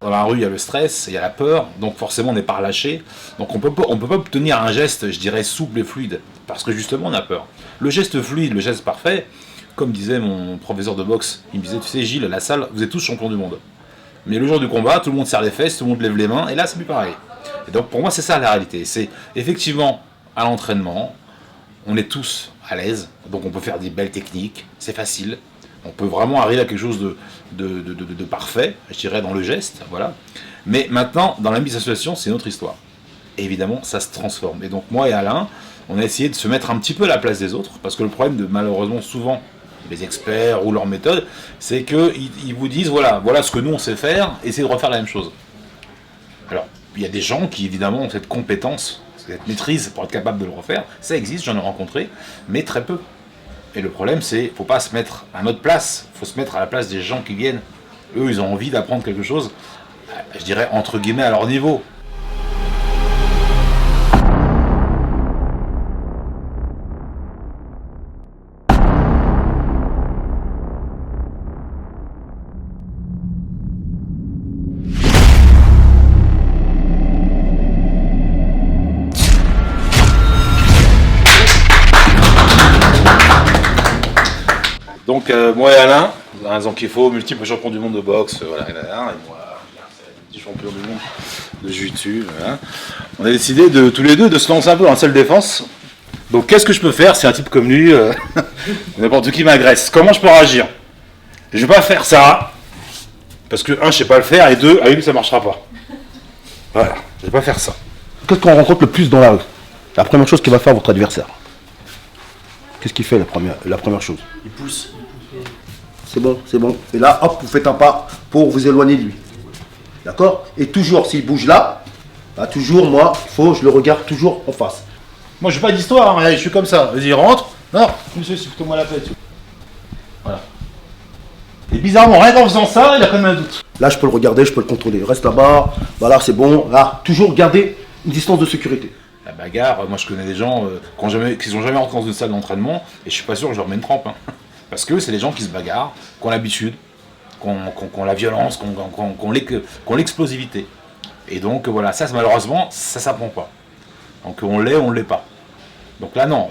Dans la rue, il y a le stress, il y a la peur, donc forcément on n'est pas relâché. Donc on peut pas obtenir un geste, je dirais, souple et fluide, parce que justement on a peur. Le geste fluide, le geste parfait, comme disait mon professeur de boxe, il me disait, tu sais Gilles, la salle, vous êtes tous champions du monde. Mais le jour du combat, tout le monde serre les fesses, tout le monde lève les mains, et là c'est plus pareil. Et donc pour moi c'est ça la réalité, c'est effectivement à l'entraînement, on est tous à l'aise, donc on peut faire des belles techniques, c'est facile. On peut vraiment arriver à quelque chose de parfait, je dirais, dans le geste, voilà. Mais maintenant, dans la mise en situation, c'est une autre histoire. Et évidemment, ça se transforme. Et donc moi et Alain, on a essayé de se mettre un petit peu à la place des autres, parce que le problème de malheureusement souvent les experts ou leurs méthodes, c'est qu'ils vous disent voilà ce que nous on sait faire, essayez de refaire la même chose. Alors, il y a des gens qui évidemment ont cette compétence, cette maîtrise pour être capable de le refaire, ça existe, j'en ai rencontré, mais très peu. Et le problème, c'est qu'il ne faut pas se mettre à notre place, il faut se mettre à la place des gens qui viennent. Eux, ils ont envie d'apprendre quelque chose, je dirais, entre guillemets, à leur niveau. Donc moi et Alain, un Zankifo, multiple champion du monde de boxe, voilà, et moi, petit champion du monde de jiu-jitsu, voilà. On a décidé tous les deux de se lancer un peu dans la seule défense. Donc qu'est-ce que je peux faire si un type comme lui, n'importe qui m'agresse? Comment je peux réagir? Je vais pas faire ça, parce que un, je sais pas le faire, et deux, avec lui ça marchera pas. Voilà, je vais pas faire ça. Qu'est-ce qu'on rencontre le plus dans la rue? La première chose qu'il va faire votre adversaire. Qu'est-ce qu'il fait la première chose? Il pousse. C'est bon, c'est bon. Et là, hop, vous faites un pas pour vous éloigner de lui. D'accord? Et toujours, s'il bouge là, bah, toujours, moi, je le regarde toujours en face. Moi je fais pas d'histoire, hein, je suis comme ça. Vas-y, rentre. Non, monsieur, c'est plutôt moi la tête. Voilà. Et bizarrement, rien qu'en faisant ça, il a quand même un doute. Là, je peux le regarder, je peux le contrôler. Reste là-bas, voilà, c'est bon. Là, toujours garder une distance de sécurité. La bagarre, moi je connais des gens qui sont jamais rentrés dans une salle d'entraînement, et je suis pas sûr que je leur mets une trempe. Hein. Parce que c'est les gens qui se bagarrent, qui ont l'habitude, qui ont la violence, qui ont l'explosivité. Et donc voilà, ça malheureusement, ça s'apprend pas. Donc on l'est ou on l'est pas. Donc là non,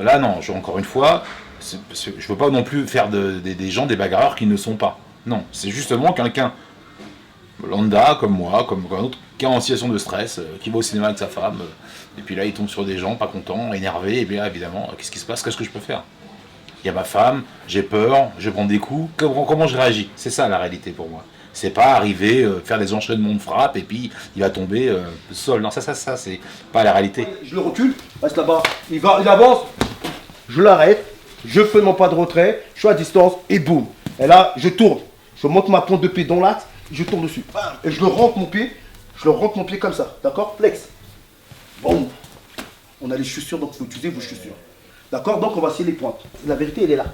encore une fois, je veux pas non plus faire des gens des bagarreurs qui ne sont pas. Non, c'est justement quelqu'un lambda comme moi, comme un autre, qui est en situation de stress, qui va au cinéma avec sa femme, et puis là il tombe sur des gens pas contents, énervés, et bien là évidemment, qu'est-ce qui se passe, qu'est-ce que je peux faire? Il y a ma femme, j'ai peur, je prends des coups, comment je réagis? C'est ça la réalité pour moi. C'est pas arriver, faire des enchaînements de frappe, et puis il va tomber sol. Non, ça c'est pas la réalité. Je le recule, reste là-bas, il avance, je l'arrête, je fais mon pas de retrait, je suis à distance, et boum. Et là, je tourne, je monte ma pointe de pied dans l'axe, je tourne dessus. Et je le rentre mon pied comme ça, d'accord? Flex. Bon. On a les chaussures, donc il faut utiliser vos chaussures. D'accord? Donc on va essayer les pointes. La vérité, elle est là.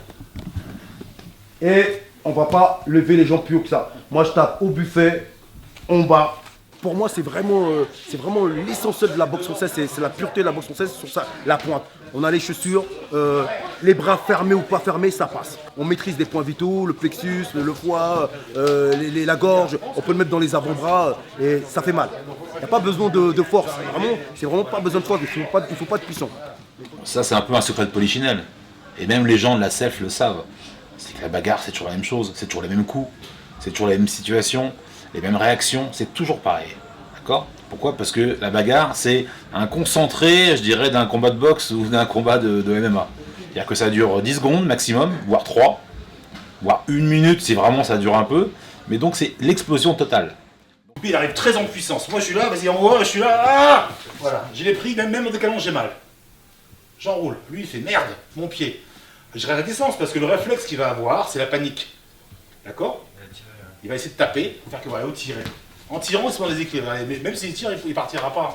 Et on va pas lever les jambes plus haut que ça. Moi, je tape au buffet, en bas. Pour moi, c'est vraiment l'essentiel de la boxe française, c'est la pureté de la boxe française, sur ça, la pointe. On a les chaussures, les bras fermés ou pas fermés, ça passe. On maîtrise les points vitaux, le plexus, le foie, la gorge, on peut le mettre dans les avant-bras et ça fait mal. Il n'y a pas besoin de force, c'est vraiment pas besoin de force, il ne faut pas de puissance. Ça c'est un peu un secret de polichinelle. Et même les gens de la self le savent. C'est que la bagarre c'est toujours la même chose, c'est toujours les mêmes coups, c'est toujours les mêmes situations. Les mêmes réactions, c'est toujours pareil. D'accord? Pourquoi? Parce que la bagarre, c'est un concentré, je dirais, d'un combat de boxe ou d'un combat de MMA. C'est-à-dire que ça dure 10 secondes maximum, voire 3, voire 1 minute si vraiment ça dure un peu. Mais donc c'est l'explosion totale. Puis il arrive très en puissance. Moi je suis là, vas-y envoie, je suis là. Ah voilà, j'ai les pris, même en décalant j'ai mal. J'enroule. Lui il fait merde, mon pied. Je reste à distance parce que le réflexe qu'il va avoir, c'est la panique. D'accord? Il va essayer de taper, pour faire que voilà, tirer. En tirant, il se met en déséquilibre. Mais même s'il tire, il ne partira pas.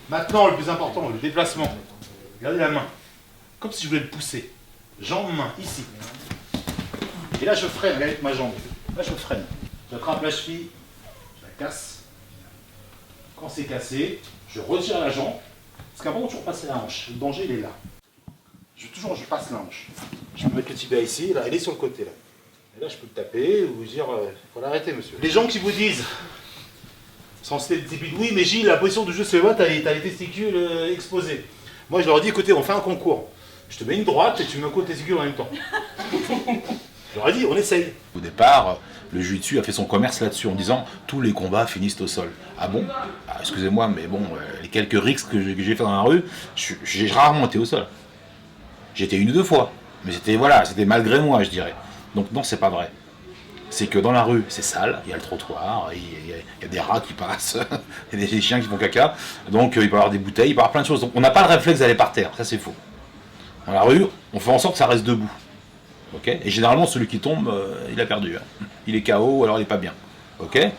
Maintenant, le plus important, le déplacement. Regardez la main. Comme si je voulais le pousser. Jambe-main, ici. Et là, je freine, regardez avec ma jambe. Là, je freine. J'attrape la cheville, je la casse. Quand c'est cassé, je retire la jambe. Parce qu'avant, toujours passer la hanche. Le danger, il est là. Je passe la hanche. Je peux mettre le tibia ici, là, elle est sur le côté, là. Et là, je peux te taper ou vous dire, faut l'arrêter, monsieur. Les gens qui vous disent, sans citer des typiques, oui, mais Gilles, la position du jeu se voit, t'as les testicules exposés. Moi, je leur dis, écoutez, on fait un concours. Je te mets une droite et tu me mets un coup de testicule en même temps. Je leur ai dit, on essaye. Au départ, le jiu-jitsu a fait son commerce là-dessus en disant tous les combats finissent au sol. Ah bon? Ah, excusez-moi, mais bon, les quelques rixes que j'ai fait dans la rue, j'ai rarement été au sol. J'étais une ou deux fois, mais c'était malgré moi, je dirais. Donc non, c'est pas vrai. C'est que dans la rue, c'est sale, il y a le trottoir, il y a des rats qui passent, il y a des chiens qui font caca, donc il peut y avoir des bouteilles, il peut y avoir plein de choses. Donc on n'a pas le réflexe d'aller par terre, ça c'est faux. Dans la rue, on fait en sorte que ça reste debout. Okay, et généralement, celui qui tombe, il a perdu. Hein. Il est KO ou alors il n'est pas bien. Okay,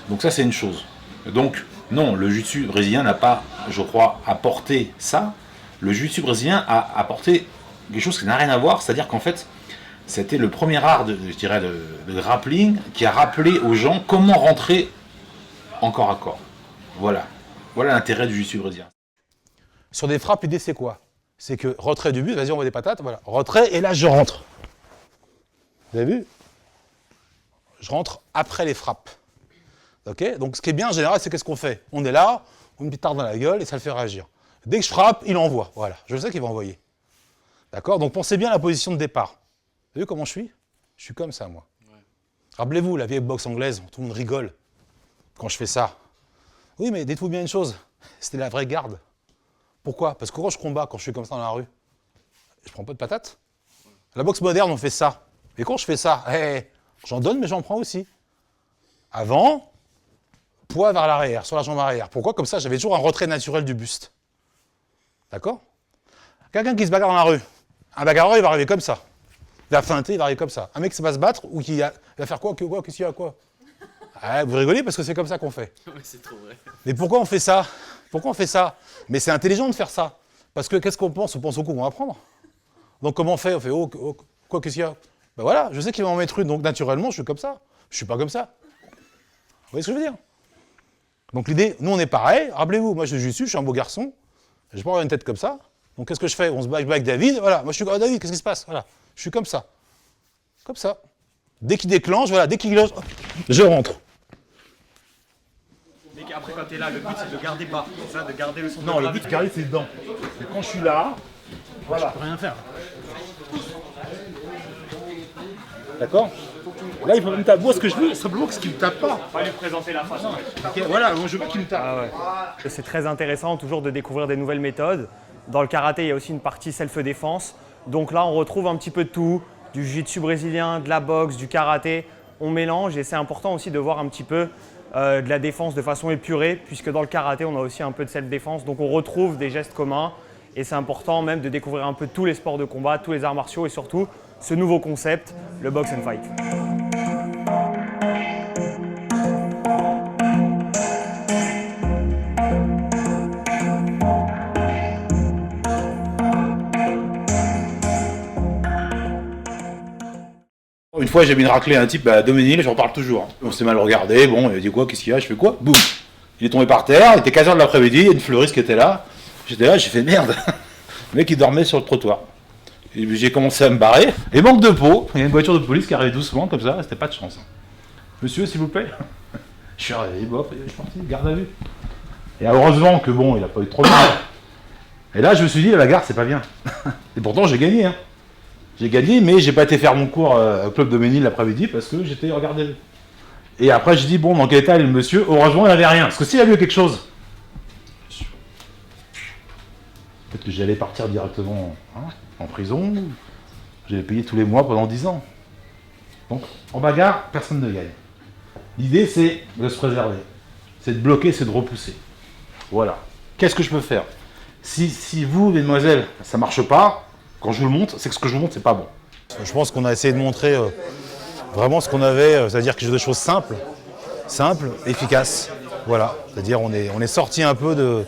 donc ça, c'est une chose. Donc, non, le jiu-jitsu brésilien n'a pas, je crois, apporté ça. Le jiu-jitsu brésilien a apporté quelque chose qui n'a rien à voir. C'est-à-dire qu'en fait, c'était le premier art, de grappling qui a rappelé aux gens comment rentrer en corps à corps. Voilà. Voilà l'intérêt du jiu-jitsu brésilien. Sur des frappes, l'idée, c'est quoi? C'est que retrait du but, vas-y, on voit des patates, voilà. Retrait, et là, je rentre. Vous avez vu? Je rentre après les frappes. Okay, donc ce qui est bien en général, c'est qu'est-ce qu'on fait? On est là, on met une petite tarte dans la gueule et ça le fait réagir. Dès que je frappe, il envoie. Voilà, je sais qu'il va envoyer. D'accord? Donc pensez bien à la position de départ. Vous avez vu comment je suis? Je suis comme ça, moi. Ouais. Rappelez-vous, la vieille boxe anglaise, tout le monde rigole quand je fais ça. Oui, mais dites-vous bien une chose, c'était la vraie garde. Pourquoi? Parce que quand je combats, quand je suis comme ça dans la rue, je prends pas de patates. La boxe moderne, on fait ça. Et quand je fais ça, j'en donne, mais j'en prends aussi. Avant, poids vers l'arrière, sur la jambe arrière. Pourquoi? Comme ça, j'avais toujours un retrait naturel du buste. D'accord? Quelqu'un qui se bagarre dans la rue, un bagarreur, il va arriver comme ça. Il va feinter, il va arriver comme ça. Un mec qui va se battre, ou il va faire quoi? Qu'est-ce qu'il y a, quoi? Vous rigolez parce que c'est comme ça qu'on fait. Mais c'est trop vrai. Mais pourquoi on fait ça? Pourquoi on fait ça? Mais c'est intelligent de faire ça. Parce que qu'est-ce qu'on pense? On pense au coup qu'on va prendre. Donc comment on fait? On fait, quoi, qu'est-ce qu'il y a? Ben voilà, je sais qu'il va en mettre une, donc naturellement, je suis comme ça. Je suis pas comme ça. Vous voyez ce que je veux dire? Donc l'idée, nous on est pareil. Rappelez-vous, moi je suis jiu-jitsu, je suis un beau garçon. Je peux avoir une tête comme ça. Donc qu'est-ce que je fais? On se bat avec David. Voilà, moi je suis comme David, qu'est-ce qui se passe? Voilà, je suis comme ça. Comme ça. Dès qu'il déclenche, voilà, dès qu'il lance, je rentre. Après, quand tu es là, le but c'est de garder bas, c'est ça, de garder le son. Non, le but de garder, c'est dedans. Et quand je suis là, voilà. Je peux rien faire. D'accord? Là, il faut me taper. Moi, ce que je veux, simplement, c'est qu'il ne me tape pas. Pas lui présenter la face. Okay, voilà, moi, je veux qu'il me tape. Ah ouais. C'est très intéressant toujours de découvrir des nouvelles méthodes. Dans le karaté, il y a aussi une partie self-défense. Donc là, on retrouve un petit peu de tout, du jiu-jitsu brésilien, de la boxe, du karaté. On mélange et c'est important aussi de voir un petit peu de la défense de façon épurée, puisque dans le karaté, on a aussi un peu de self-défense. Donc on retrouve des gestes communs et c'est important même de découvrir un peu tous les sports de combat, tous les arts martiaux et surtout ce nouveau concept, le box and fight. Une fois, j'ai mis une raclée à un type à Doménil, j'en parle toujours. On s'est mal regardé, bon, il a dit quoi, qu'est-ce qu'il y a, je fais quoi, boum. Il est tombé par terre, il était 15h de l'après-midi, il y a une fleuriste qui était là. J'étais là, j'ai fait merde. Le mec, il dormait sur le trottoir. Et j'ai commencé à me barrer. Et manque de peau, il y a une voiture de police qui arrivait doucement, comme ça, c'était pas de chance. Monsieur, s'il vous plaît. Je suis arrivé, bof, je suis parti, garde à vue. Et heureusement que bon, il a pas eu trop de mal. Et là, je me suis dit, la bagarre, c'est pas bien. Et pourtant, j'ai gagné, hein. J'ai gagné, mais j'ai pas été faire mon cours au club de Ménil l'après-midi parce que j'étais regardé. Et après, j'ai dit, bon, dans quel état est le monsieur? Heureusement, il n'avait rien. Parce que s'il avait eu quelque chose, peut-être que j'allais partir directement en prison. J'allais payer tous les mois pendant 10 ans. Donc, en bagarre, personne ne gagne. L'idée, c'est de se préserver. C'est de bloquer, c'est de repousser. Voilà. Qu'est-ce que je peux faire? Si vous, mesdemoiselles, ça marche pas, quand je vous le montre, c'est que ce que je vous montre, c'est pas bon. Je pense qu'on a essayé de montrer vraiment ce qu'on avait, c'est-à-dire quelque chose de choses simples, efficaces. Voilà. C'est-à-dire on est sorti un peu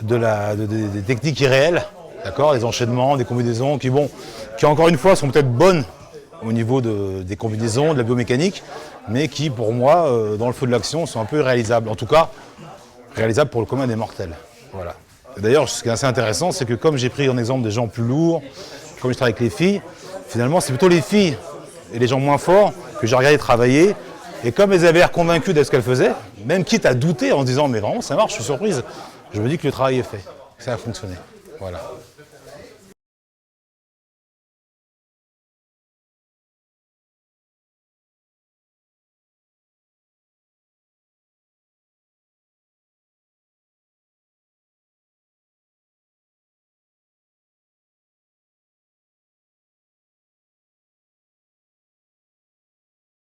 des techniques irréelles, d'accord, des enchaînements, des combinaisons qui encore une fois sont peut-être bonnes au niveau des combinaisons, de la biomécanique, mais qui pour moi, dans le feu de l'action, sont un peu irréalisables. En tout cas, réalisables pour le commun des mortels. Voilà. D'ailleurs, ce qui est assez intéressant, c'est que comme j'ai pris en exemple des gens plus lourds, comme je travaille avec les filles, finalement, c'est plutôt les filles et les gens moins forts que j'ai regardé travailler. Et comme elles avaient l'air convaincues de ce qu'elles faisaient, même quitte à douter en se disant mais vraiment ça marche, je suis surprise, je me dis que le travail est fait, que ça a fonctionné. Voilà.